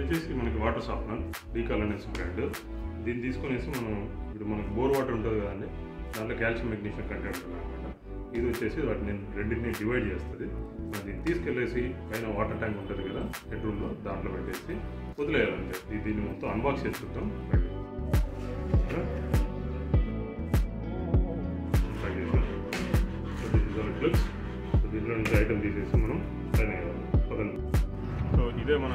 వచ్చేసి మనకి water softener డీకాల్ అనేసి బ్రాండ్. దీన్ని తీసుకునేసి మనం ఇప్పుడు మనకు బోర్ వాటర్ ఉంటుంది కదండి, దాంట్లో కాల్షియం మెగ్నీషియం కంటెంట్ ఉంటుంది అనమాట. ఇది వచ్చేసి వాటిని రెండింటిని డివైడ్ చేస్తుంది. మనం దీన్ని తీసుకెళ్ళేసి పైన వాటర్ ట్యాంక్ ఉంటుంది కదా హెడ్ రూమ్లో, దాంట్లో పెట్టేసి వదిలేయాలంటే. దీన్ని మొత్తం అన్బాక్స్ చేసి చూద్దాం. ప్లగ్స్. సో దీంట్లో నుంచి ఐటమ్ తీసేసి మనం పైన వేయాలి. సో ఇదే మన